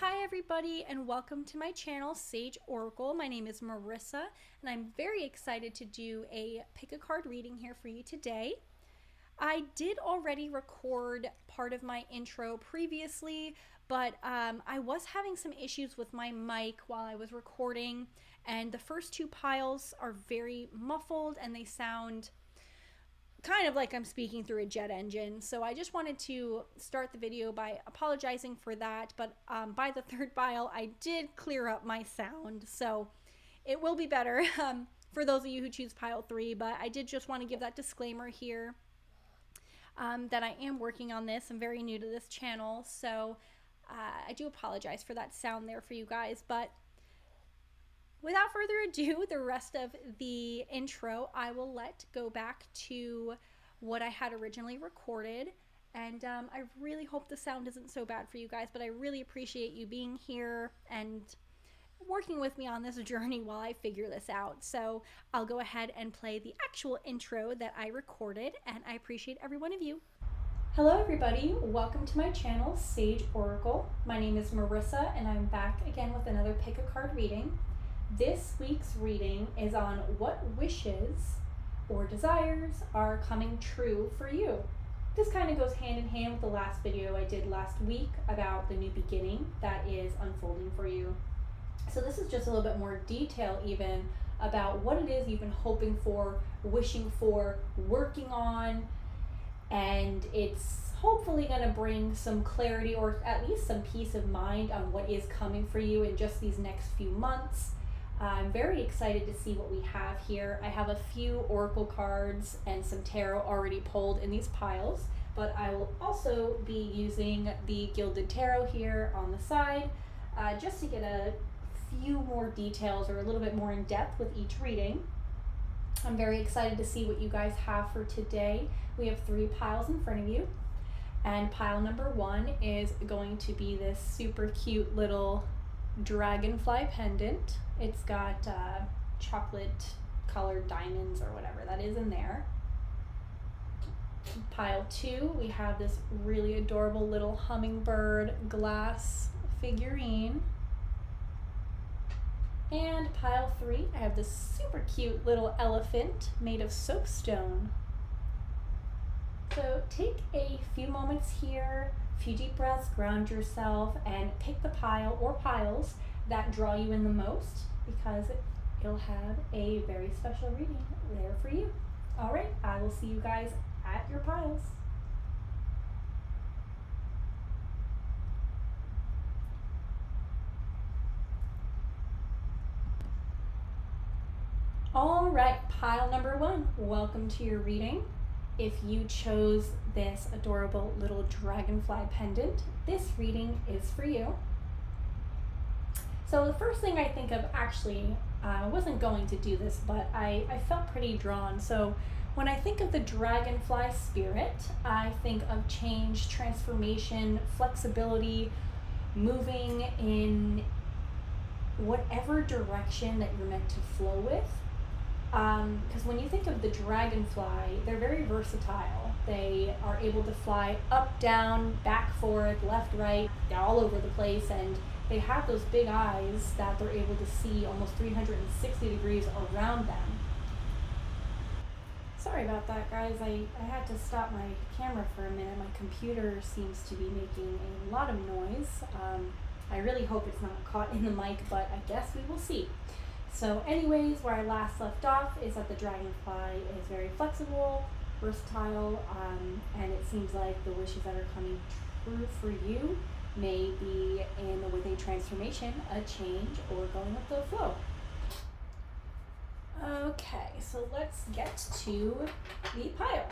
Hi everybody and welcome to my channel Sage Oracle. My name is Marissa and I'm very excited to do a pick a card reading here for you today. I did already record part of my intro previously, but I was having some issues with my mic while I was recording, and the first two piles are very muffled and they sound kind of like I'm speaking through a jet engine. So I just wanted to start the video by apologizing for that. But by the third pile, I did clear up my sound. So it will be better for those of you who choose pile 3. But I did just want to give that disclaimer here that I am working on this. I'm very new to this channel. So I do apologize for that sound there for you guys. But without further ado, the rest of the intro I will let go back to what I had originally recorded. And I really hope the sound isn't so bad for you guys, but I really appreciate you being here and working with me on this journey while I figure this out. So I'll go ahead and play the actual intro that I recorded, and I appreciate every one of you. Hello everybody, welcome to my channel, Sage Oracle. My name is Marissa, and I'm back again with another pick a card reading. This week's reading is on what wishes or desires are coming true for you. This kind of goes hand in hand with the last video I did last week about the new beginning that is unfolding for you. So this is just a little bit more detail even about what it is you've been hoping for, wishing for, working on, and it's hopefully going to bring some clarity or at least some peace of mind on what is coming for you in just these next few months. I'm very excited to see what we have here. I have a few oracle cards and some tarot already pulled in these piles, but I will also be using the Gilded Tarot here on the side just to get a few more details or a little bit more in depth with each reading. I'm very excited to see what you guys have for today. We have 3 piles in front of you, and pile number 1 is going to be this super cute little dragonfly pendant. It's got chocolate colored diamonds or whatever that is in there. Pile 2, we have this really adorable little hummingbird glass figurine. And pile 3, I have this super cute little elephant made of soapstone. So take a few moments here, a few deep breaths, ground yourself, and pick the pile or piles that draw you in the most, because it'll have a very special reading there for you. All right, I will see you guys at your piles. All right, pile number 1, welcome to your reading. If you chose this adorable little dragonfly pendant, this reading is for you. So the first thing I think of, actually, I wasn't going to do this, but I felt pretty drawn. So when I think of the dragonfly spirit, I think of change, transformation, flexibility, moving in whatever direction that you're meant to flow with. Because when you think of the dragonfly, they're very versatile. They are able to fly up, down, back, forth, left, right, all over the place, and they have those big eyes that they're able to see almost 360 degrees around them. Sorry about that, guys. I had to stop my camera for a minute. My computer seems to be making a lot of noise. I really hope it's not caught in the mic, but I guess we will see. So anyways, where I last left off is that the dragonfly is very flexible, versatile, and it seems like the wishes that are coming true for you may be with a transformation, a change, or going with the flow. Okay, so let's get to the pile.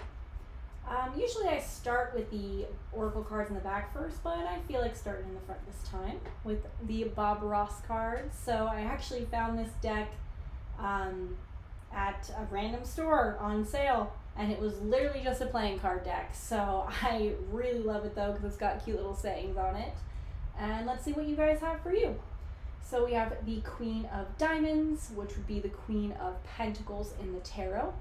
Usually I start with the oracle cards in the back first, but I feel like starting in the front this time with the Bob Ross cards. So I actually found this deck at a random store on sale, and it was literally just a playing card deck. So I really love it though, because it's got cute little sayings on it. And let's see what you guys have for you. So we have the Queen of Diamonds, which would be the Queen of Pentacles in the tarot.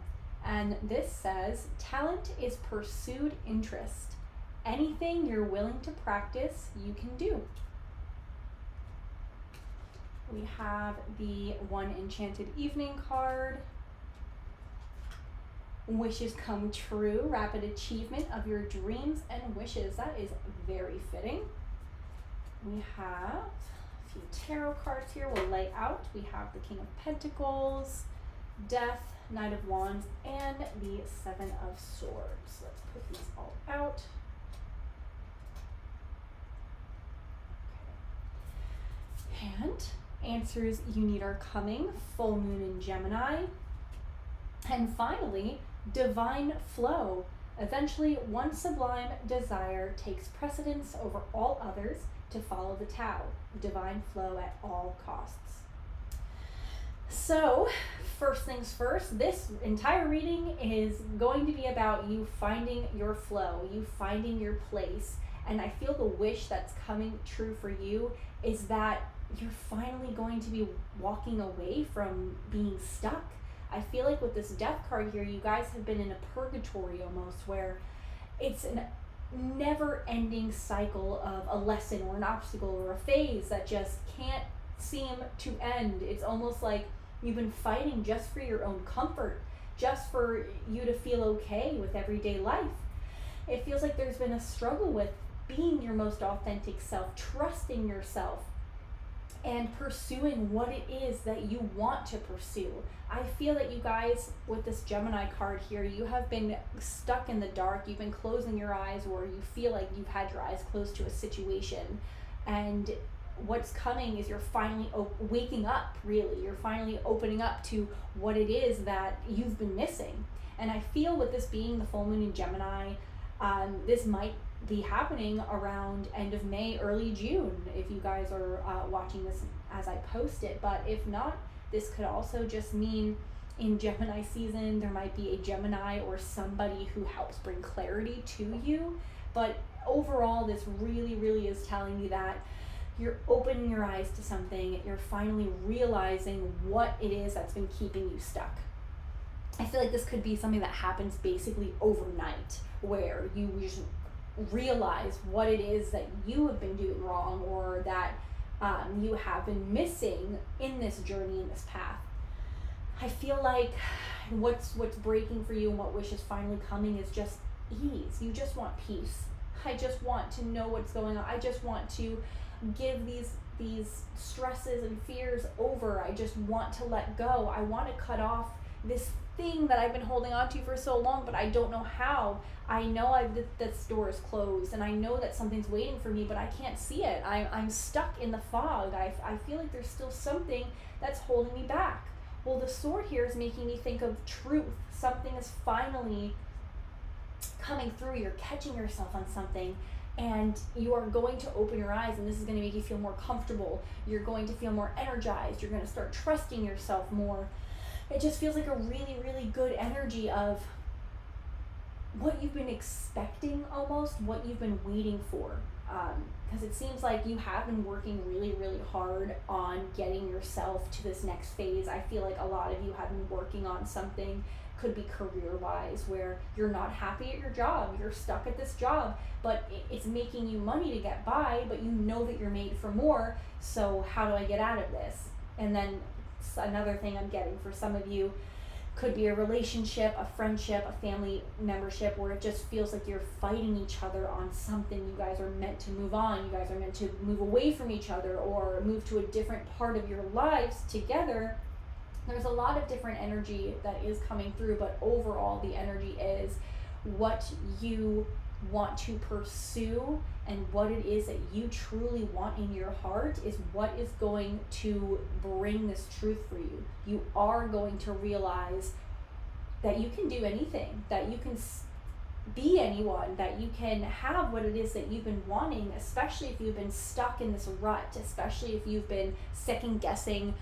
And this says, talent is pursued interest. Anything you're willing to practice, you can do. We have the One Enchanted Evening card. Wishes come true, rapid achievement of your dreams and wishes. That is very fitting. We have a few tarot cards here we'll lay out. We have the King of Pentacles, Death, Knight of Wands, and the Seven of Swords. Let's put these all out. Okay. And answers you need are coming. Full moon in Gemini. And finally, divine flow. Eventually, one sublime desire takes precedence over all others to follow the Tao. Divine flow at all costs. So, first things first, this entire reading is going to be about you finding your flow, you finding your place. And I feel the wish that's coming true for you is that you're finally going to be walking away from being stuck. I feel like with this Death card here, you guys have been in a purgatory almost, where it's a never-ending cycle of a lesson or an obstacle or a phase that just can't seem to end. It's almost like you've been fighting just for your own comfort, just for you to feel okay with everyday life. It feels like there's been a struggle with being your most authentic self, trusting yourself, and pursuing what it is that you want to pursue. I feel that you guys, with this Gemini card here, you have been stuck in the dark. You've been closing your eyes, or you feel like you've had your eyes closed to a situation. And what's coming is you're finally waking up, really. You're finally opening up to what it is that you've been missing. And I feel with this being the full moon in Gemini, this might be happening around end of May, early June, if you guys are watching this as I post it. But if not, this could also just mean in Gemini season, there might be a Gemini or somebody who helps bring clarity to you. But overall, this really, really is telling you that you're opening your eyes to something. You're finally realizing what it is that's been keeping you stuck. I feel like this could be something that happens basically overnight, where you just realize what it is that you have been doing wrong, or that you have been missing in this journey, in this path. I feel like what's breaking for you and what wish is finally coming is just ease. You just want peace. I just want to know what's going on. I just want to give these stresses and fears over. I just want to let go. I want to cut off this thing that I've been holding on to for so long, but I don't know how. I know this door is closed, and I know that something's waiting for me, but I can't see it. I'm stuck in the fog. I feel like there's still something that's holding me back. Well, the sword here is making me think of truth. Something is finally coming through. You're catching yourself on something, and you are going to open your eyes, and this is going to make you feel more comfortable. You're going to feel more energized. You're going to start trusting yourself more. It just feels like a really, really good energy of what you've been expecting, almost what you've been waiting for. Because it seems like you have been working really, really hard on getting yourself to this next phase. I feel like a lot of you have been working on something, could be career-wise, where you're not happy at your job. You're stuck at this job, but it's making you money to get by, but you know that you're made for more. So how do I get out of this? And then another thing I'm getting for some of you could be a relationship, a friendship, a family membership, where it just feels like you're fighting each other on something. You guys are meant to move on. You guys are meant to move away from each other, or move to a different part of your lives together. There's a lot of different energy that is coming through, but overall the energy is what you want to pursue, and what it is that you truly want in your heart is what is going to bring this truth for you. You are going to realize that you can do anything, that you can be anyone, that you can have what it is that you've been wanting, especially if you've been stuck in this rut, especially if you've been second guessing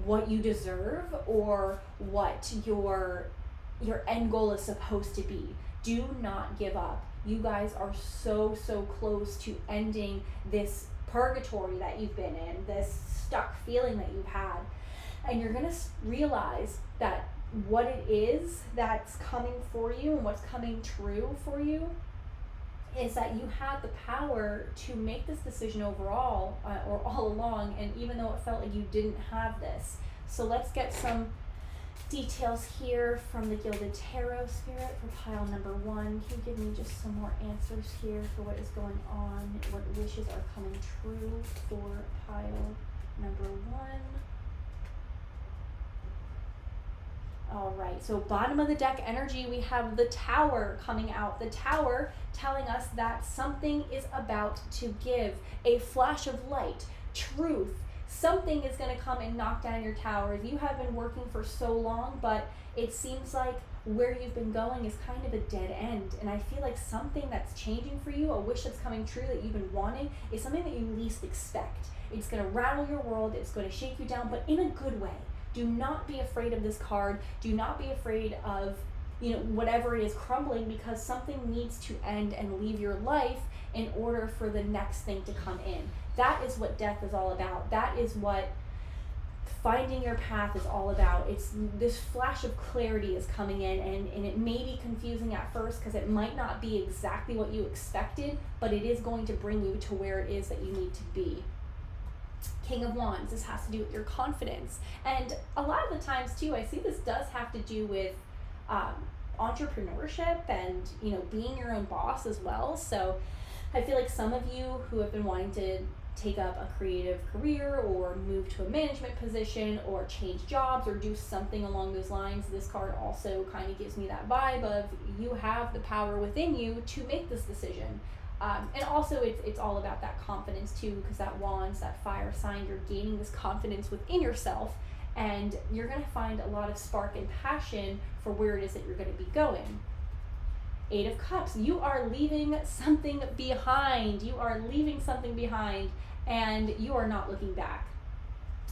what you deserve or what your end goal is supposed to be. Do not give up. You guys are so close to ending this purgatory that you've been in, this stuck feeling that you've had. And you're going to realize that what it is that's coming for you and what's coming true for you is that you had the power to make this decision overall, or all along, and even though it felt like you didn't have this. So let's get some details here from the Gilded Tarot Spirit for pile number 1. Can you give me just some more answers here for what is going on, what wishes are coming true for pile number 1? All right, so bottom of the deck energy, we have the Tower coming out. The Tower telling us that something is about to give, a flash of light, truth. Something is going to come and knock down your towers. You have been working for so long, but it seems like where you've been going is kind of a dead end. And I feel like something that's changing for you, a wish that's coming true that you've been wanting, is something that you least expect. It's going to rattle your world. It's going to shake you down, but in a good way. Do not be afraid of this card. Do not be afraid of, whatever it is crumbling, because something needs to end and leave your life in order for the next thing to come in. That is what death is all about. That is what finding your path is all about. It's this flash of clarity is coming in, and it may be confusing at first because it might not be exactly what you expected, but it is going to bring you to where it is that you need to be. King of Wands, this has to do with your confidence. And a lot of the times too, I see this does have to do with entrepreneurship and, being your own boss as well. So I feel like some of you who have been wanting to take up a creative career or move to a management position or change jobs or do something along those lines, this card also kind of gives me that vibe of you have the power within you to make this decision. And also it's all about that confidence too, because that Wands, that fire sign, you're gaining this confidence within yourself, and you're going to find a lot of spark and passion for where it is that you're going to be going. 8 of Cups, you are leaving something behind. You are leaving something behind, and you are not looking back.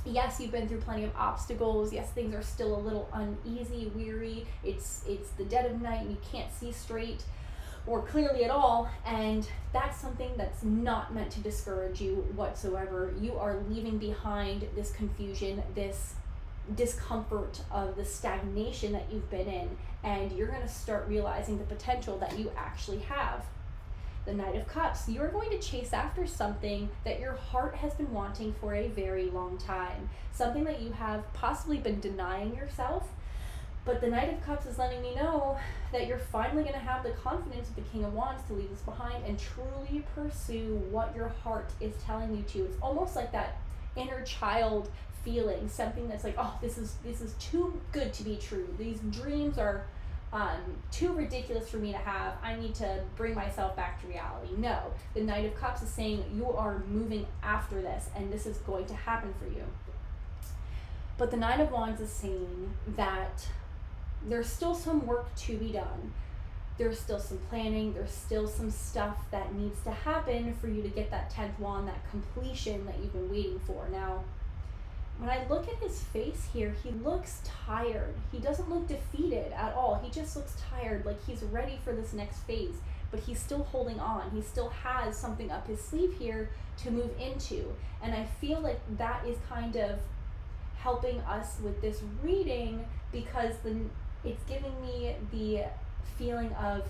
Yes, you've been through plenty of obstacles. Yes, things are still a little uneasy, weary. It's the dead of night and you can't see straight or clearly at all, and that's something that's not meant to discourage you whatsoever. You are leaving behind this confusion, this discomfort of the stagnation that you've been in, and you're going to start realizing the potential that you actually have. The Knight of Cups, you're going to chase after something that your heart has been wanting for a very long time, something that you have possibly been denying yourself. But the Knight of Cups is letting me know that you're finally going to have the confidence of the King of Wands to leave this behind and truly pursue what your heart is telling you to. It's almost like that inner child feeling, something that's like, oh, this is too good to be true. These dreams are too ridiculous for me to have. I need to bring myself back to reality. No, the Knight of Cups is saying you are moving after this, and this is going to happen for you. But the Nine of Wands is saying that there's still some work to be done. There's still some planning. There's still some stuff that needs to happen for you to get that 10th wand, that completion that you've been waiting for. Now, when I look at his face here, he looks tired. He doesn't look defeated at all. He just looks tired, like he's ready for this next phase, but he's still holding on. He still has something up his sleeve here to move into. And I feel like that is kind of helping us with this reading, because it's giving me the feeling of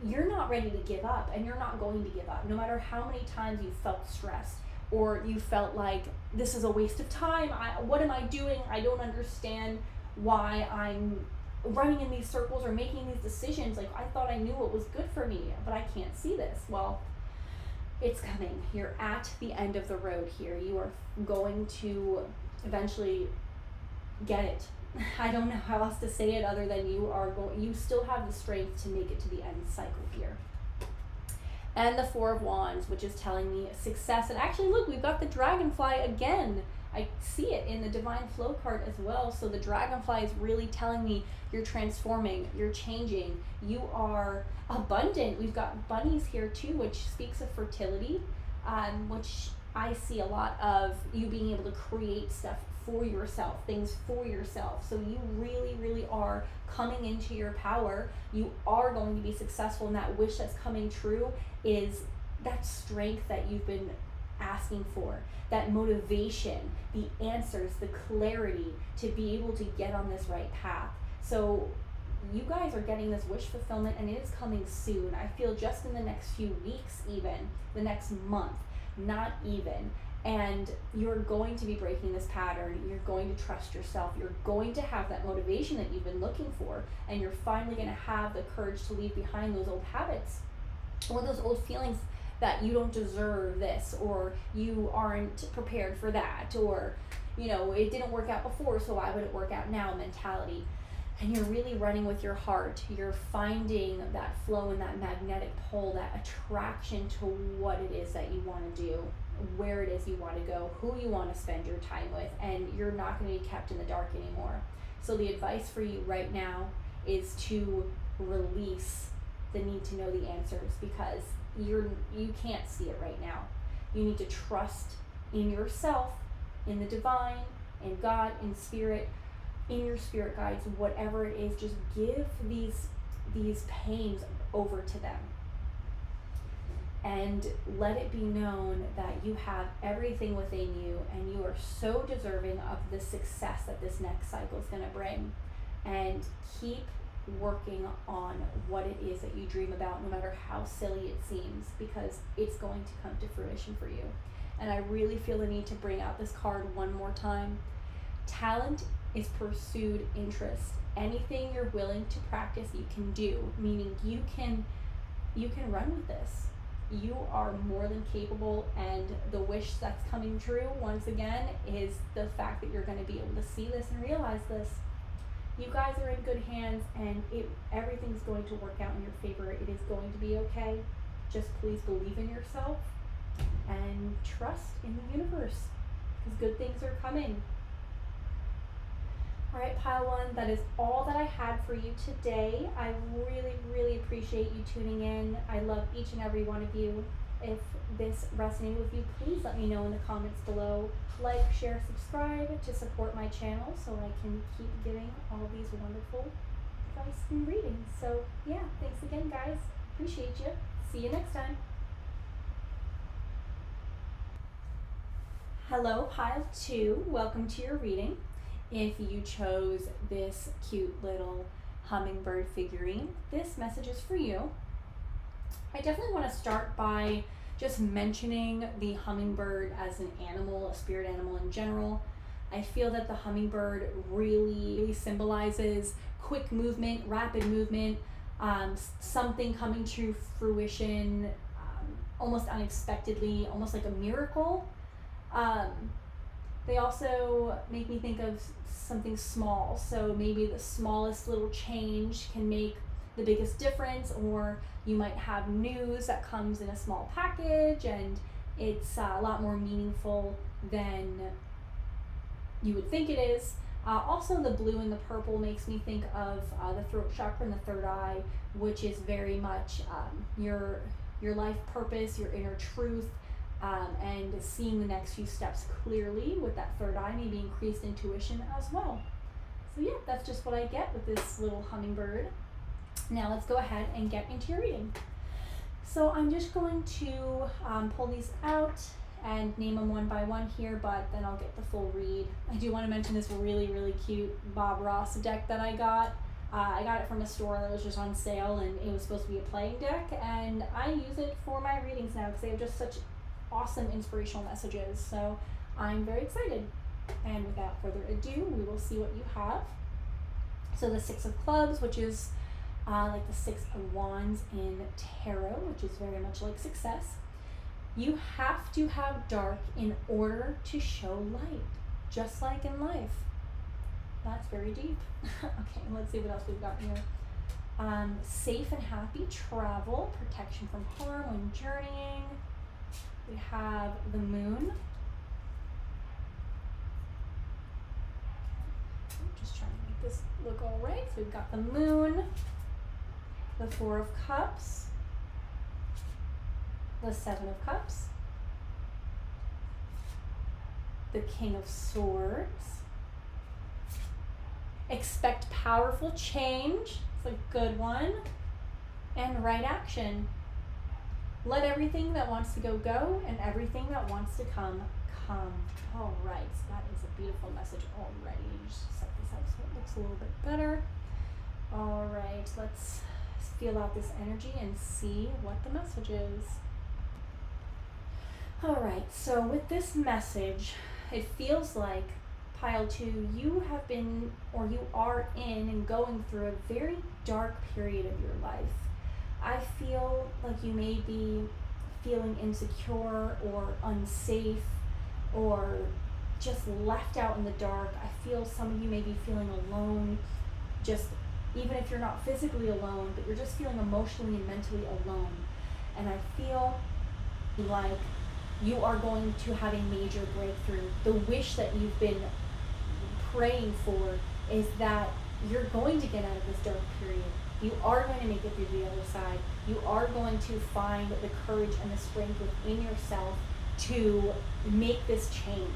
you're not ready to give up, and you're not going to give up, no matter how many times you felt stressed or you felt like this is a waste of time. What am I doing? I don't understand why I'm running in these circles or making these decisions. Like, I thought I knew what was good for me, but I can't see this. Well, it's coming. You're at the end of the road here. You are going to eventually get it. I don't know how else to say it other than you still have the strength to make it to the end cycle here. And the Four of Wands, which is telling me success. And actually, look, we've got the Dragonfly again. I see it in the Divine Flow card as well. So the Dragonfly is really telling me you're transforming, you're changing, you are abundant. We've got bunnies here too, which speaks of fertility, which I see a lot of you being able to create stuff for yourself, things for yourself. So you really, really are coming into your power. You are going to be successful, and that wish that's coming true is that strength that you've been asking for, that motivation, the answers, the clarity to be able to get on this right path. So you guys are getting this wish fulfillment, and it is coming soon. I feel just in the next few weeks, even the next month, not even. And you're going to be breaking this pattern. You're going to trust yourself. You're going to have that motivation that you've been looking for, and you're finally going to have the courage to leave behind those old habits or those old feelings that you don't deserve this, or you aren't prepared for that, or it didn't work out before, so why would it work out now mentality. And you're really running with your heart. You're finding that flow and that magnetic pull, that attraction to what it is that you want to do, where it is you want to go, who you want to spend your time with, and you're not going to be kept in the dark anymore. So the advice for you right now is to release the need to know the answers, because you can't see it right now. You need to trust in yourself, in the divine, in God, in spirit, in your spirit guides, whatever it is. Just give these pains over to them, and let it be known that you have everything within you, and you are so deserving of the success that this next cycle is going to bring. And keep working on what it is that you dream about, no matter how silly it seems, because it's going to come to fruition for you. And I really feel the need to bring out this card one more time. Talent is pursued interest. Anything you're willing to practice, you can do, meaning you can run with this. You are more than capable, and the wish that's coming true, once again, is the fact that you're going to be able to see this and realize this. You guys are in good hands, and everything's going to work out in your favor. It is going to be okay. Just please believe in yourself and trust in the universe, because good things are coming. All right, pile one, that is all that I had for you today. I really, really appreciate you tuning in. I love each and every one of you. If this resonated with you, please let me know in the comments below. Like, share, subscribe to support my channel so I can keep giving all these wonderful advice and readings. So yeah, thanks again, guys. Appreciate you. See you next time. Hello, pile two. Welcome to your reading. If you chose this cute little hummingbird figurine, this message is for you. I definitely want to start by just mentioning the hummingbird as an animal, a spirit animal in general. I feel that the hummingbird really symbolizes quick movement, rapid movement, something coming to fruition almost unexpectedly, almost like a miracle. They also make me think of something small, so maybe the smallest little change can make the biggest difference, or you might have news that comes in a small package and it's a lot more meaningful than you would think it is. Also, the blue and the purple makes me think of the throat chakra and the third eye, which is very much your life purpose, your inner truth, and seeing the next few steps clearly with that third eye, maybe increased intuition as well. So yeah, that's just what I get with this little hummingbird. Now let's go ahead and get into your reading. So I'm just going to pull these out and name them one by one here, but then I'll get the full read. I do want to mention this really, really cute Bob Ross deck that I got. I got it from a store that was just on sale, and it was supposed to be a playing deck, and I use it for my readings now because they have just such awesome inspirational messages. So I'm very excited. And without further ado, we will see what you have. So the Six of Clubs, which is like the Six of Wands in tarot, which is very much like success. You have to have dark in order to show light, just like in life. That's very deep. Okay, let's see what else we've got here. Safe and happy travel, protection from harm when journeying. We have the moon. I'm just trying to make this look all right. So we've got the moon, the Four of Cups, the Seven of Cups, the King of Swords. Expect powerful change. It's a good one. And right action. Let everything that wants to go, go, and everything that wants to come, come. All right, so that is a beautiful message already. Just set this up so it looks a little bit better. All right, let's feel out this energy and see what the message is. All right, so with this message, it feels like pile 2, you have been, or you are in and going through a very dark period of your life. I feel like you may be feeling insecure or unsafe or just left out in the dark. I feel some of you may be feeling alone, just even if you're not physically alone, but you're just feeling emotionally and mentally alone. And I feel like you are going to have a major breakthrough. The wish that you've been praying for is that you're going to get out of this dark period. You are going to make it through the other side. You are going to find the courage and the strength within yourself to make this change.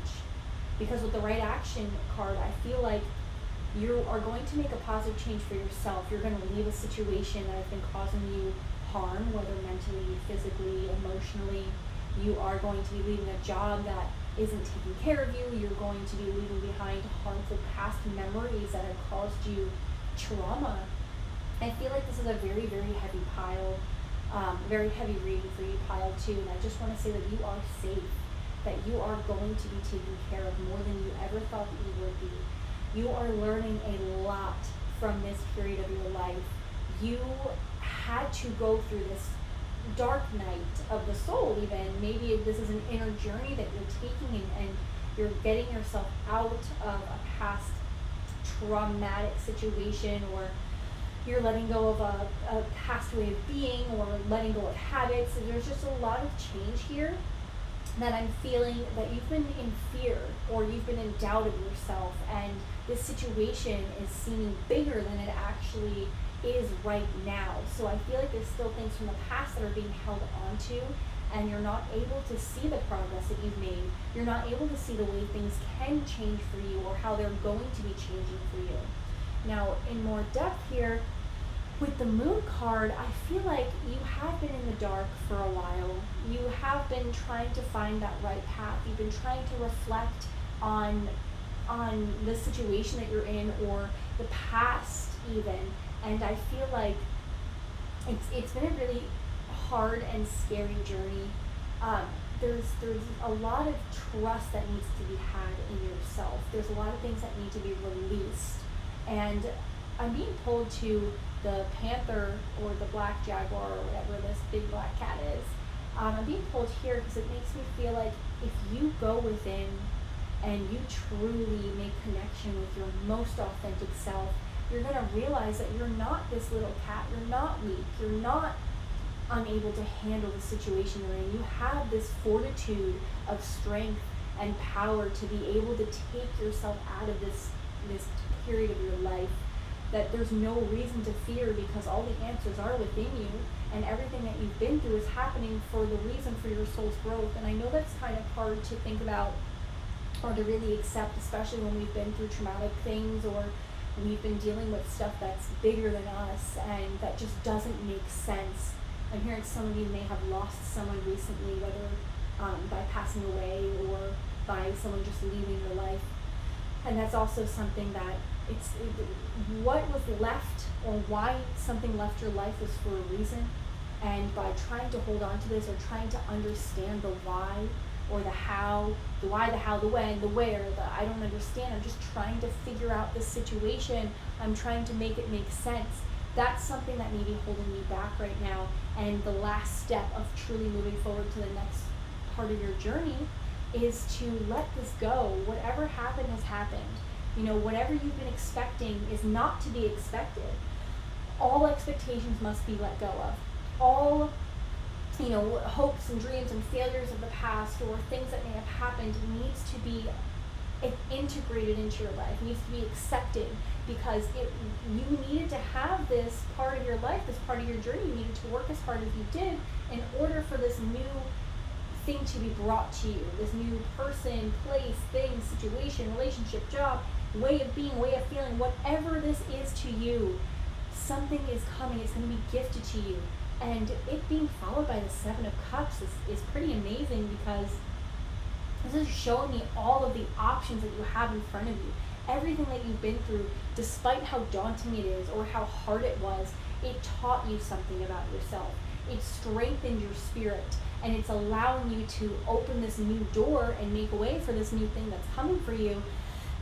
Because with the right action card, I feel like you are going to make a positive change for yourself. You're going to leave a situation that has been causing you harm, whether mentally, physically, emotionally. You are going to be leaving a job that isn't taking care of you. You're going to be leaving behind harmful past memories that have caused you trauma. I feel like this is a very, very heavy pile, very heavy reading for you, pile 2. And I just want to say that you are safe, that you are going to be taken care of more than you ever thought that you would be. You are learning a lot from this period of your life. You had to go through this dark night of the soul even. Maybe this is an inner journey that you're taking and you're getting yourself out of a past traumatic situation, or you're letting go of a past way of being, or letting go of habits. And there's just a lot of change here that I'm feeling that you've been in fear or you've been in doubt of yourself, and this situation is seeming bigger than it actually is right now. So I feel like there's still things from the past that are being held onto, and you're not able to see the progress that you've made. You're not able to see the way things can change for you or how they're going to be changing for you. Now, in more depth here, with the Moon card, I feel like you have been in the dark for a while. You have been trying to find that right path. You've been trying to reflect on the situation that you're in, or the past even. And I feel like it's been a really hard and scary journey. There's a lot of trust that needs to be had in yourself. There's a lot of things that need to be released. And I'm being pulled to the panther or the black jaguar or whatever this big black cat is. I'm being pulled here because it makes me feel like if you go within and you truly make connection with your most authentic self, you're going to realize that you're not this little cat. You're not weak. You're not unable to handle the situation you're in. You have this fortitude of strength and power to be able to take yourself out of this period of your life, that there's no reason to fear because all the answers are within you, and everything that you've been through is happening for the reason for your soul's growth. And I know that's kind of hard to think about or to really accept, especially when we've been through traumatic things, or we've been dealing with stuff that's bigger than us and that just doesn't make sense. I'm hearing some of you may have lost someone recently, whether by passing away or by someone just leaving your life. And that's also something that what was left, or why something left your life, was for a reason. And by trying to hold on to this, or trying to understand the why, or the how, the why, the how, the when, the where, the I don't understand, I'm just trying to figure out this situation, I'm trying to make it make sense. That's something that may be holding you back right now. And the last step of truly moving forward to the next part of your journey is to let this go. Whatever happened has happened. You know, whatever you've been expecting is not to be expected. All expectations must be let go of. All, you know, hopes and dreams and failures of the past, or things that may have happened, needs to be integrated into your life, needs to be accepted, because you needed to have this part of your life, this part of your journey. You needed to work as hard as you did in order for this new thing to be brought to you, this new person, place, thing, situation, relationship, job, way of being, way of feeling, whatever this is to you. Something is coming, it's going to be gifted to you. And it being followed by the Seven of Cups is pretty amazing, because this is showing me all of the options that you have in front of you. everything that you've been through, despite how daunting it is or how hard it was, it taught you something about yourself. It strengthened your spirit, and it's allowing you to open this new door and make way for this new thing that's coming for you.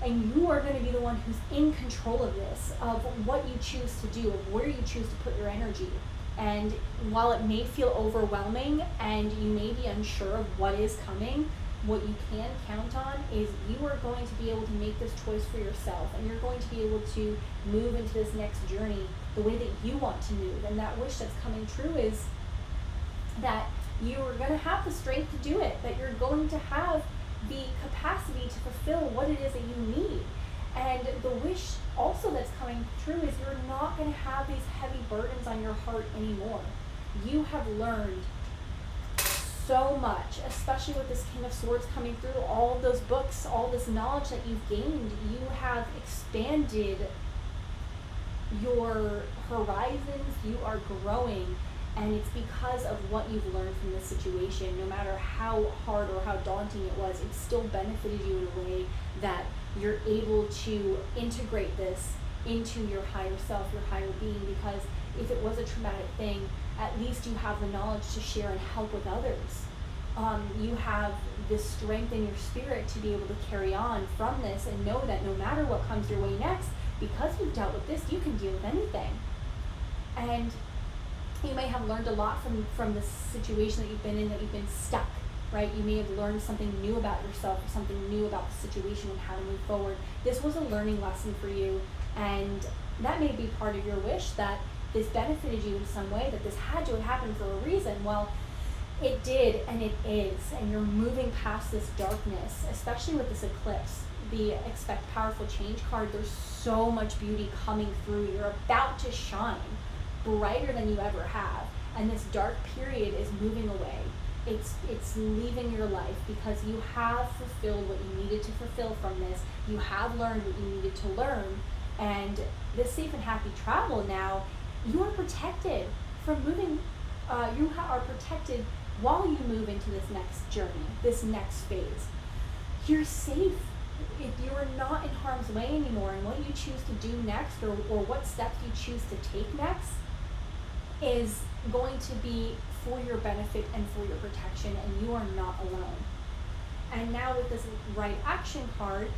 And you are going to be the one who's in control of this, of what you choose to do, of where you choose to put your energy. And while it may feel overwhelming and you may be unsure of what is coming, what you can count on is you are going to be able to make this choice for yourself, and you're going to be able to move into this next journey the way that you want to move. And that wish that's coming true is that you are going to have the strength to do it, that you're going to have the capacity to fulfill what it is that you need. And the wish also that's coming true is you're not going to have these heavy burdens on your heart anymore. You have learned so much, especially with this King of Swords coming through, all of those books, all this knowledge that you've gained. You have expanded your horizons, you are growing, and it's because of what you've learned from this situation. No matter how hard or how daunting it was, it still benefited you in a way that you're able to integrate this into your higher self, your higher being, because if it was a traumatic thing, at least you have the knowledge to share and help with others. You have the strength in your spirit to be able to carry on from this and know that no matter what comes your way next, because you've dealt with this, you can deal with anything. And you may have learned a lot from this situation that you've been in, that you've been stuck, right? You may have learned something new about yourself, or something new about the situation and how to move forward. This was a learning lesson for you, and that may be part of your wish, that this benefited you in some way, that this had to have happened for a reason. Well, it did, and it is, and you're moving past this darkness, especially with this eclipse, the Expect Powerful Change card. There's so much beauty coming through. You're about to shine brighter than you ever have, and this dark period is moving away. It's leaving your life because you have fulfilled what you needed to fulfill from this. You have learned what you needed to learn, and this safe and happy travel now, you are protected from moving. You are protected while you move into this next journey, this next phase. You're safe. If you are not in harm's way anymore, and what you choose to do next, or what steps you choose to take next, is going to be for your benefit and for your protection, and you are not alone. And now with this right action card,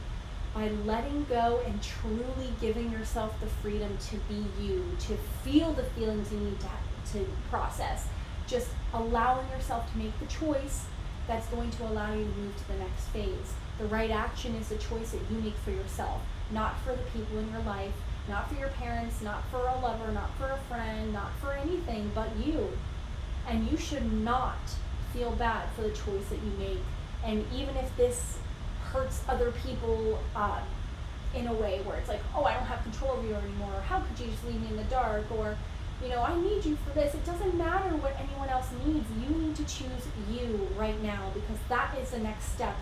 by letting go and truly giving yourself the freedom to be you, to feel the feelings you need to process, just allowing yourself to make the choice that's going to allow you to move to the next phase. The right action is the choice that you make for yourself, not for the people in your life, not for your parents, not for a lover, not for a friend, not for anything but you. And you should not feel bad for the choice that you make. And even if this hurts other people in a way where it's like, oh, I don't have control over you anymore, or how could you just leave me in the dark, or, you know, I need you for this. It doesn't matter what anyone else needs. You need to choose you right now, because that is the next step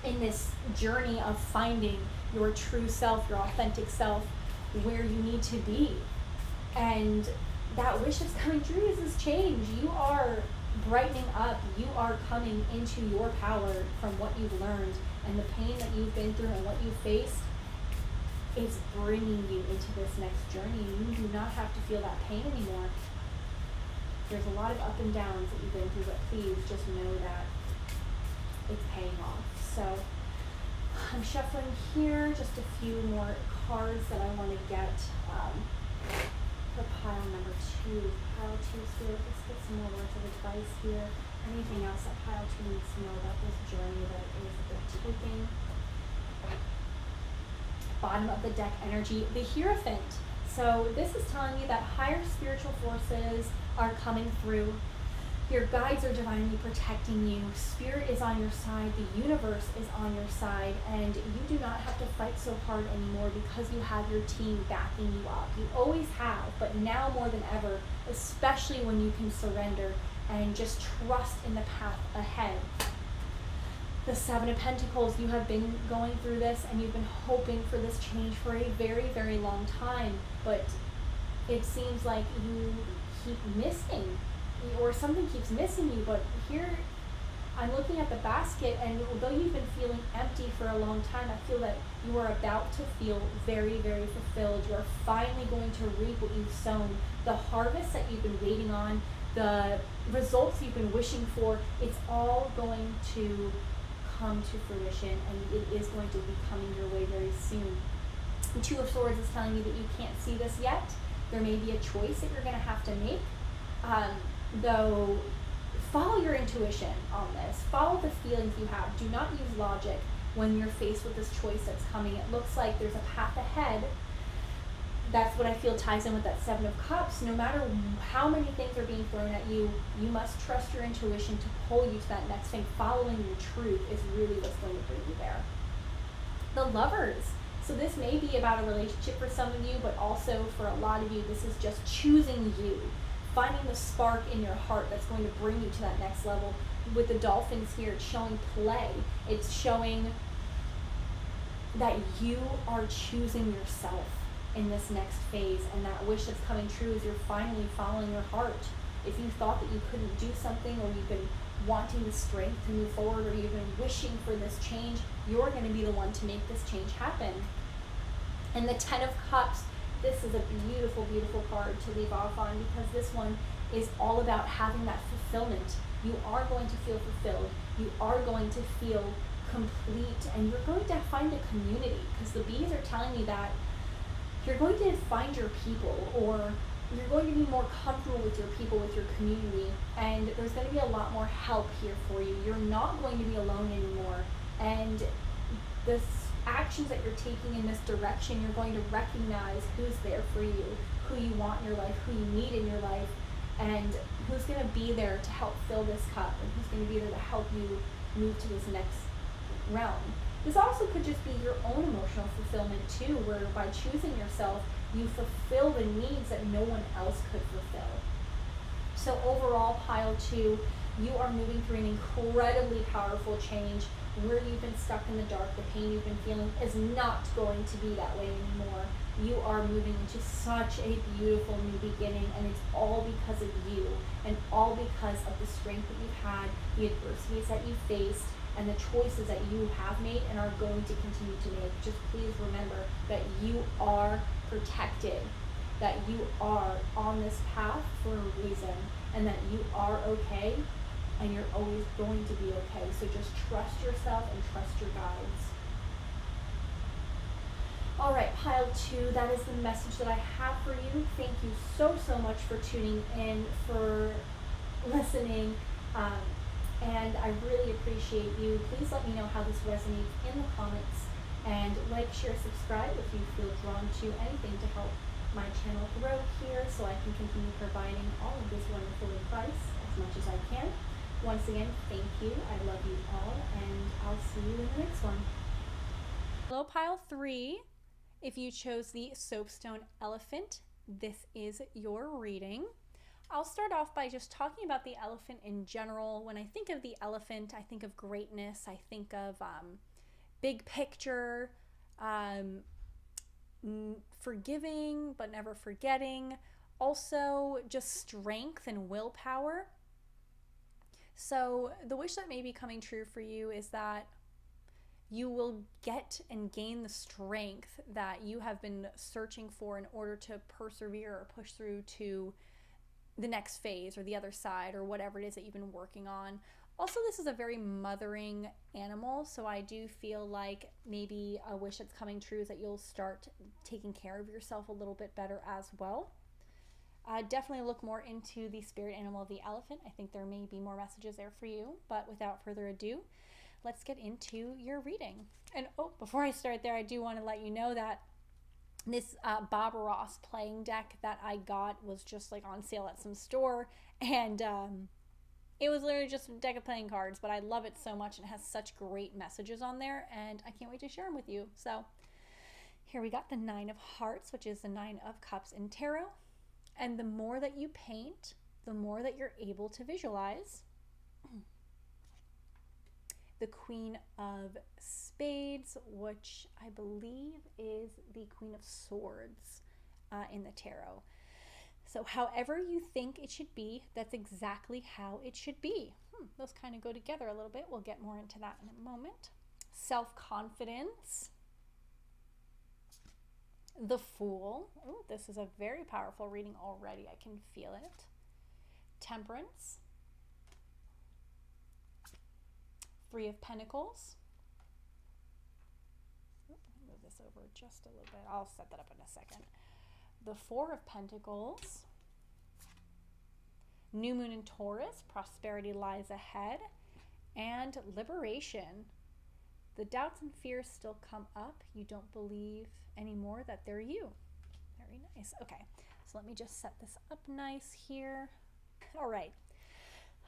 in this journey of finding your true self, your authentic self, where you need to be. And that wish that's coming true is this change. You are brightening up. You are coming into your power from what you've learned, and the pain that you've been through and what you faced is bringing you into this next journey. You do not have to feel that pain anymore. There's a lot of up and downs that you've been through, but please just know that it's paying off. So I'm shuffling here, just a few more cards that I want to get for pile number 2. Pile 2 here, let's get some more words of advice here. Anything else that pile 2 needs to know about this journey that it is that they're taking. Bottom of the deck energy, the Hierophant. So this is telling you that higher spiritual forces are coming through. Your guides are divinely protecting you. Spirit is on your side. The universe is on your side. And you do not have to fight so hard anymore, because you have your team backing you up. You always have, but now more than ever, especially when you can surrender and just trust in the path ahead. The Seven of Pentacles, you have been going through this and you've been hoping for this change for a very, very long time, but it seems like you keep missing, or something keeps missing you. But here I'm looking at the basket, and although you've been feeling empty for a long time, I feel that you are about to feel very, very fulfilled. You are finally going to reap what you've sown. The harvest that you've been waiting on, the results you've been wishing for, it's all going to come to fruition, and it is going to be coming your way very soon. The Two of Swords is telling you that you can't see this yet. There may be a choice that you're going to have to make, though. Follow your intuition on this. Follow the feelings you have. Do not use logic when you're faced with this choice that's coming. It looks like there's a path ahead. That's what I feel ties in with that Seven of Cups. No matter how many things are being thrown at you, you must trust your intuition to pull you to that next thing. Following your truth is really what's going to bring you there. The Lovers. So this may be about a relationship for some of you, but also for a lot of you, this is just choosing you. Finding the spark in your heart that's going to bring you to that next level. With the dolphins here, it's showing play. It's showing that you are choosing yourself in this next phase, and that wish that's coming true is you're finally following your heart. If you thought that you couldn't do something, or you've been wanting the strength to move forward, or you've been wishing for this change, you're going to be the one to make this change happen. And the Ten of Cups, this is a beautiful, beautiful card to leave off on, because this one is all about having that fulfillment. You are going to feel fulfilled. You are going to feel complete, and you're going to find a community, because the bees are telling me that you're going to find your people, or you're going to be more comfortable with your people, with your community, and there's going to be a lot more help here for you. You're not going to be alone anymore, and this actions that you're taking in this direction, you're going to recognize who's there for you, who you want in your life, who you need in your life, and who's going to be there to help fill this cup, and who's going to be there to help you move to this next realm. This also could just be your own emotional fulfillment too, where by choosing yourself, you fulfill the needs that no one else could fulfill. So overall, pile 2, you are moving through an incredibly powerful change. Where you've been stuck in the dark, the pain you've been feeling is not going to be that way anymore. You are moving into such a beautiful new beginning, and it's all because of you, and all because of the strength that you've had, the adversities that you faced, and the choices that you have made and are going to continue to make. Just please remember that you are protected, that you are on this path for a reason, and that you are okay, and you're always going to be okay. So just trust yourself and trust your guides. All right, pile 2, that is the message that I have for you. Thank you so, so much for tuning in, for listening, and I really appreciate you. Please let me know how this resonates in the comments, and like, share, subscribe if you feel drawn to anything to help my channel grow here, so I can continue providing all of this wonderful advice as much as I can. Once again, thank you. I love you all, and I'll see you in the next one. Hello, pile 3. If you chose the Soapstone Elephant, this is your reading. I'll start off by just talking about the elephant in general. When I think of the elephant, I think of greatness. I think of big picture, forgiving but never forgetting. Also, just strength and willpower. So the wish that may be coming true for you is that you will get and gain the strength that you have been searching for in order to persevere or push through to the next phase or the other side or whatever it is that you've been working on. Also, this is a very mothering animal, so I do feel like maybe a wish that's coming true is that you'll start taking care of yourself a little bit better as well. Definitely look more into the spirit animal of the elephant. I think there may be more messages there for you, but without further ado, let's get into your reading. And before I start there, I do want to let you know that this Bob Ross playing deck that I got was just like on sale at some store, and it was literally just a deck of playing cards, but I love it so much and it has such great messages on there, and I can't wait to share them with you. So here we got the 9 of Hearts, which is the 9 of Cups in tarot. And the more that you paint, the more that you're able to visualize. The Queen of Spades, which I believe is the Queen of Swords in the tarot. So however you think it should be, that's exactly how it should be. those kind of go together a little bit. We'll get more into that in a moment. Self-confidence. The Fool. Oh, this is a very powerful reading already. I can feel it. Temperance. Three of Pentacles. Move this over just a little bit. I'll set that up in a second. The Four of Pentacles. New Moon in Taurus. Prosperity lies ahead. And Liberation. The doubts and fears still come up. You don't believe anymore that they're you. Very nice. Okay, so let me just set this up nice here. All right.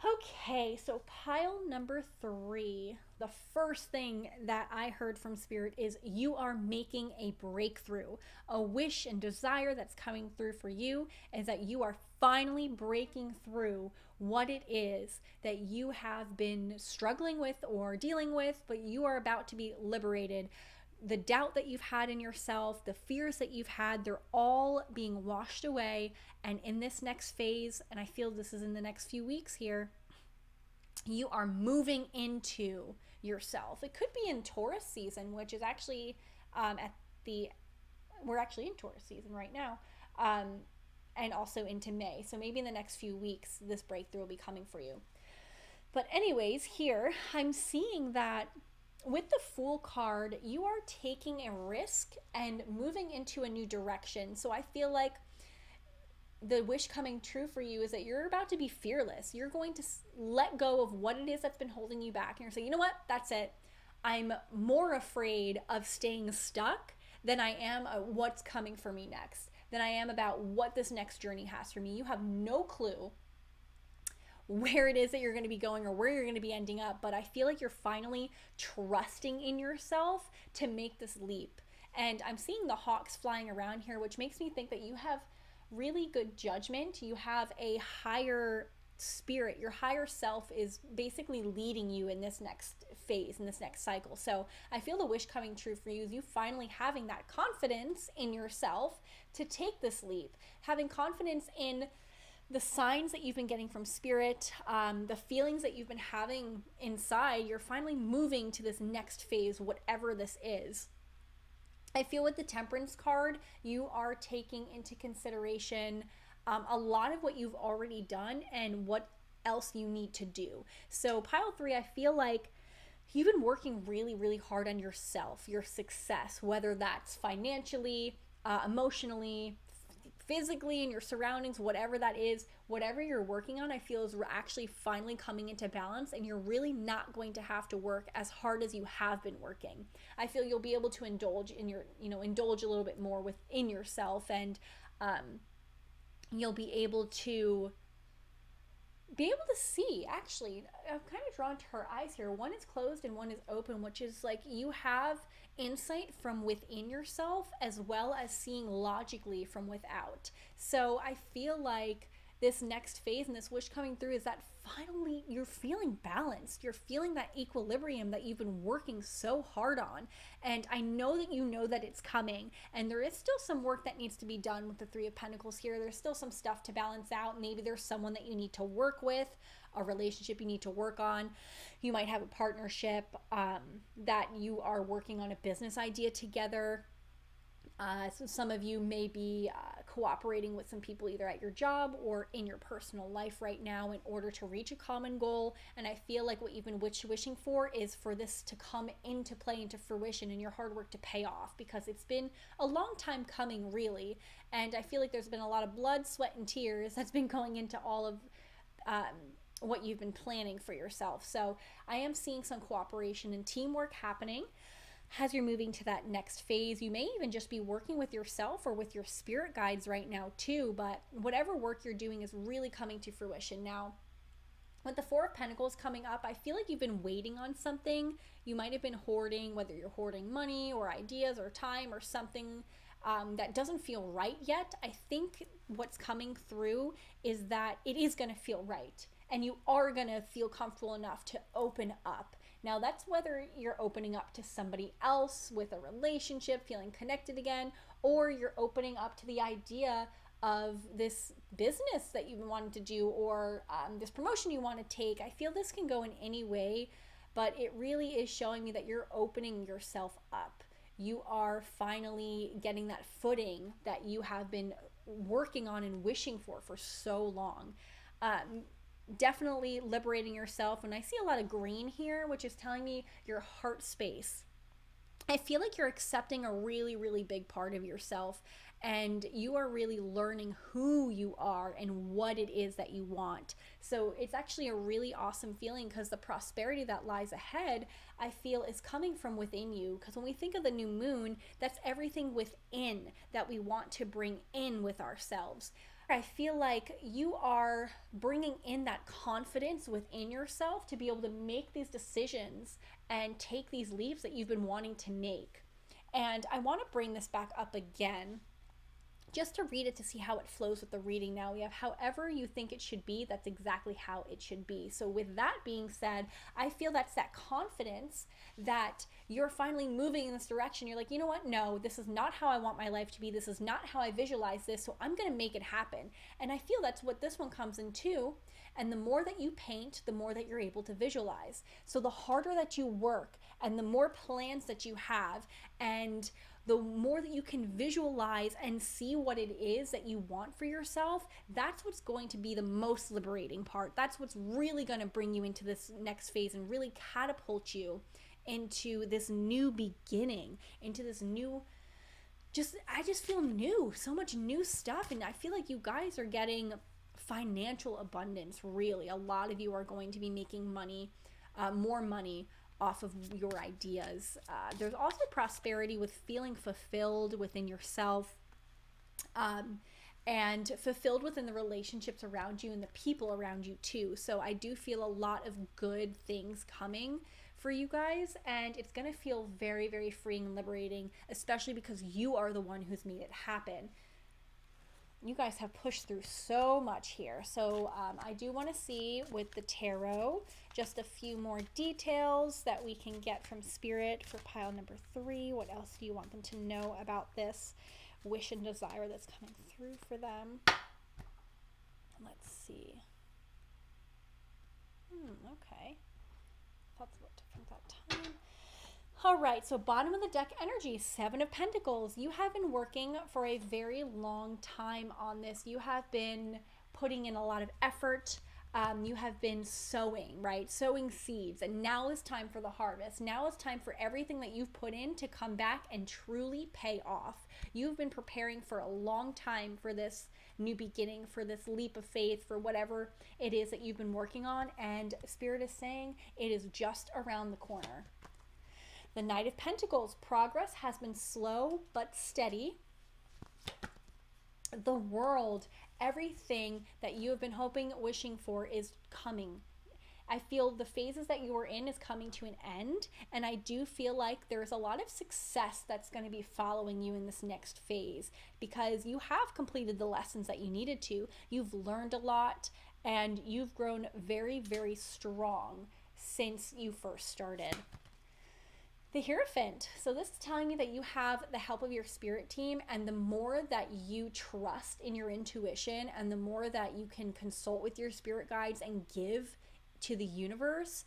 Okay, so pile number 3. The first thing that I heard from Spirit is you are making a breakthrough. A wish and desire that's coming through for you is that you are finally breaking through what it is that you have been struggling with or dealing with, but you are about to be liberated. The doubt that you've had in yourself, the fears that you've had, they're all being washed away. And in this next phase, and I feel this is in the next few weeks here, you are moving into yourself. It could be in Taurus season, which is actually we're actually in Taurus season right now, and also into May. So maybe in the next few weeks, this breakthrough will be coming for you. But anyways, here I'm seeing that with the Fool card, you are taking a risk and moving into a new direction. So I feel like the wish coming true for you is that you're about to be fearless. You're going to let go of what it is that's been holding you back. And you're saying, you know what? That's it. I'm more afraid of staying stuck than I am what's coming for me next, than I am about what this next journey has for me. You have no clue where it is that you're going to be going or where you're going to be ending up, but I feel like you're finally trusting in yourself to make this leap. And I'm seeing the hawks flying around here, which makes me think that you have really good judgment. You have a higher spirit. Your higher self is basically leading you in this next phase, in this next cycle. So I feel the wish coming true for you is you finally having that confidence in yourself to take this leap, having confidence in the signs that you've been getting from Spirit, the feelings that you've been having inside. You're finally moving to this next phase, whatever this is. I feel with the Temperance card, you are taking into consideration a lot of what you've already done and what else you need to do. So pile 3, I feel like you've been working really, really hard on yourself, your success, whether that's financially, emotionally, physically, in your surroundings, whatever that is, whatever you're working on, I feel is actually finally coming into balance, and you're really not going to have to work as hard as you have been working. I feel you'll be able to indulge in your, indulge a little bit more within yourself, and you'll be able to see, actually, I'm kind of drawn to her eyes here. One is closed and one is open, which is like you have insight from within yourself as well as seeing logically from without. So I feel like this next phase and this wish coming through is that finally you're feeling balanced. You're feeling that equilibrium that you've been working so hard on. And I know that you know that it's coming. And there is still some work that needs to be done with the Three of Pentacles here. There's still some stuff to balance out. Maybe there's someone that you need to work with, a relationship you need to work on. You might have a partnership that you are working on a business idea together. So some of you may be cooperating with some people either at your job or in your personal life right now in order to reach a common goal. And I feel like what you've been wishing for is for this to come into play, into fruition, and your hard work to pay off, because it's been a long time coming, really. And I feel like there's been a lot of blood, sweat, and tears that's been going into all of what you've been planning for yourself. So I am seeing some cooperation and teamwork happening as you're moving to that next phase. You may even just be working with yourself or with your spirit guides right now too, but whatever work you're doing is really coming to fruition. Now, with the Four of Pentacles coming up, I feel like you've been waiting on something. You might have been hoarding, whether you're hoarding money or ideas or time or something that doesn't feel right yet. I think what's coming through is that it is going to feel right, and you are going to feel comfortable enough to open up. Now, that's whether you're opening up to somebody else with a relationship, feeling connected again, or you're opening up to the idea of this business that you've been wanting to do, or this promotion you want to take. I feel this can go in any way, but it really is showing me that you're opening yourself up. You are finally getting that footing that you have been working on and wishing for so long. Definitely liberating yourself. And I see a lot of green here, which is telling me your heart space. I feel like you're accepting a really, really big part of yourself, and you are really learning who you are and what it is that you want. So it's actually a really awesome feeling, because the prosperity that lies ahead, I feel, is coming from within you. Because when we think of the new moon, that's everything within that we want to bring in with ourselves. I feel like you are bringing in that confidence within yourself to be able to make these decisions and take these leaps that you've been wanting to make. And I want to bring this back up again, just to read it to see how it flows with the reading. Now we have however you think it should be, that's exactly how it should be. So with that being said, I feel that's that confidence that you're finally moving in this direction. You're like, you know what? No, this is not how I want my life to be. This is not how I visualize this. So I'm going to make it happen. And I feel that's what this one comes into. And the more that you paint, the more that you're able to visualize. So the harder that you work and the more plans that you have, and the more that you can visualize and see what it is that you want for yourself, that's what's going to be the most liberating part. That's what's really going to bring you into this next phase and really catapult you into this new beginning, into this new, I just feel new, so much new stuff. And I feel like you guys are getting financial abundance, really. A lot of you are going to be making money, more money off of your ideas. There's also prosperity with feeling fulfilled within yourself, and fulfilled within the relationships around you and the people around you too. So I do feel a lot of good things coming for you guys, and it's going to feel very, very freeing and liberating, especially because you are the one who's made it happen. You guys have pushed through so much here. So I do want to see with the tarot just a few more details that we can get from Spirit for pile number 3. What else do you want them to know about this wish and desire that's coming through for them? Let's see. Okay. That's a little different that time. All right, so bottom of the deck energy, 7 of Pentacles. You have been working for a very long time on this. You have been putting in a lot of effort. You have been sowing, right? Sowing seeds. And now is time for the harvest. Now is time for everything that you've put in to come back and truly pay off. You've been preparing for a long time for this new beginning, for this leap of faith, for whatever it is that you've been working on. And Spirit is saying it is just around the corner. The Knight of Pentacles, progress has been slow but steady. The World, everything that you have been hoping, wishing for is coming. I feel the phases that you are in is coming to an end, and I do feel like there's a lot of success that's going to be following you in this next phase, because you have completed the lessons that you needed to. You've learned a lot, and you've grown very, very strong since you first started. The Hierophant. So this is telling me that you have the help of your spirit team, and the more that you trust in your intuition and the more that you can consult with your spirit guides and give to the universe,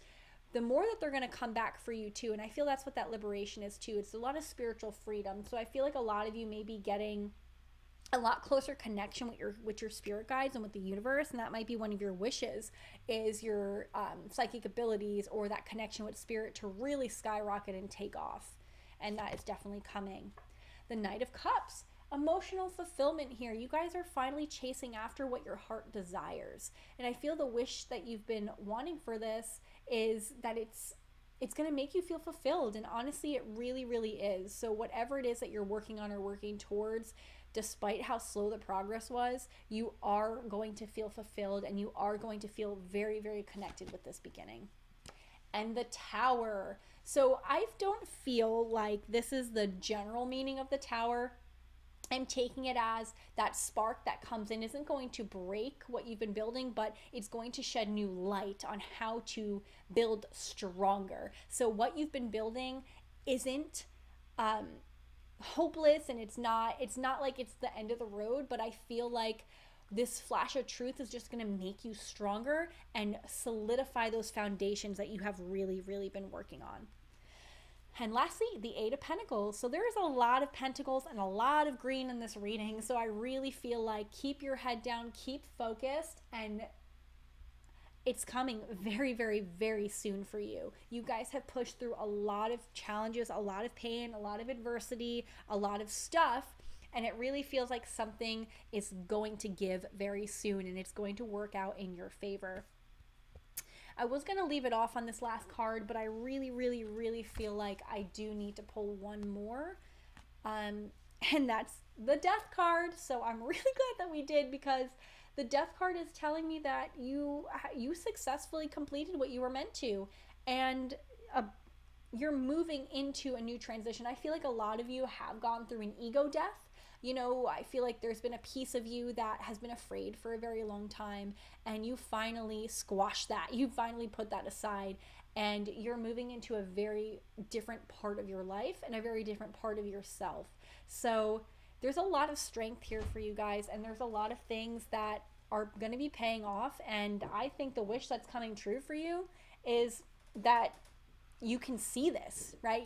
the more that they're going to come back for you too. And I feel that's what that liberation is too. It's a lot of spiritual freedom. So I feel like a lot of you may be getting a lot closer connection with your spirit guides and with the universe, and that might be one of your wishes, is your psychic abilities or that connection with spirit to really skyrocket and take off. And that is definitely coming. The Knight of Cups, emotional fulfillment here. You guys are finally chasing after what your heart desires, and I feel the wish that you've been wanting for this is that it's going to make you feel fulfilled. And honestly, it really, really is. So whatever it is that you're working on or working towards, despite how slow the progress was, you are going to feel fulfilled, and you are going to feel very, very connected with this beginning. And the Tower. So I don't feel like this is the general meaning of the Tower. I'm taking it as that spark that comes in isn't going to break what you've been building, but it's going to shed new light on how to build stronger. So what you've been building isn't hopeless, and it's not like it's the end of the road, but I feel like this flash of truth is just going to make you stronger and solidify those foundations that you have really, really been working on. And lastly, the Eight of Pentacles. So there's a lot of pentacles and a lot of green in this reading. So I really feel like keep your head down, keep focused, and it's coming very, very, very soon for you. You guys have pushed through a lot of challenges, a lot of pain, a lot of adversity, a lot of stuff. And it really feels like something is going to give very soon, and it's going to work out in your favor. I was going to leave it off on this last card, but I really, really, really feel like I do need to pull one more. And that's the Death card. So I'm really glad that we did, because the Death card is telling me that you successfully completed what you were meant to. And you're moving into a new transition. I feel like a lot of you have gone through an ego death. You know, I feel like there's been a piece of you that has been afraid for a very long time, and you finally squashed that. You finally put that aside, and you're moving into a very different part of your life and a very different part of yourself. So there's a lot of strength here for you guys, and there's a lot of things that are going to be paying off. And I think the wish that's coming true for you is that you can see this, right?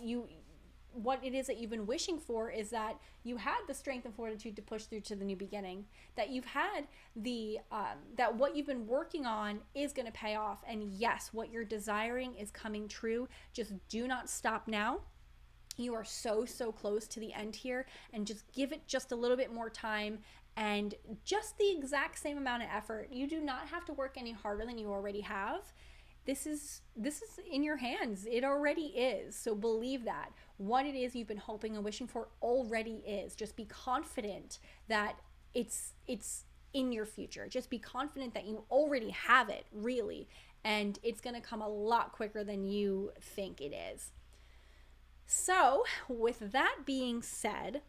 What it is that you've been wishing for is that you had the strength and fortitude to push through to the new beginning, that you've had that what you've been working on is going to pay off. And yes, what you're desiring is coming true. Just do not stop now. You are so, so close to the end here, and just give it just a little bit more time and just the exact same amount of effort. You do not have to work any harder than you already have. This is in your hands. It already is. So believe that what it is you've been hoping and wishing for already is. Just be confident that it's in your future. Just be confident that you already have it, really. And it's going to come a lot quicker than you think it is. So with that being said,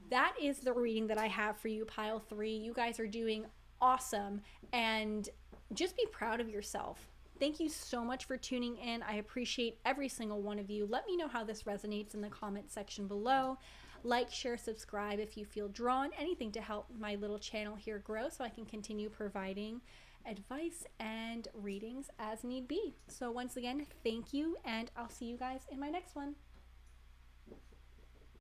that is the reading that I have for you, pile 3. You guys are doing awesome, and just be proud of yourself. Thank you so much for tuning in. I appreciate every single one of you. Let me know how this resonates in the comment section below. Like, share, subscribe if you feel drawn. Anything to help my little channel here grow so I can continue providing advice and readings as need be. So once again, thank you, and I'll see you guys in my next one.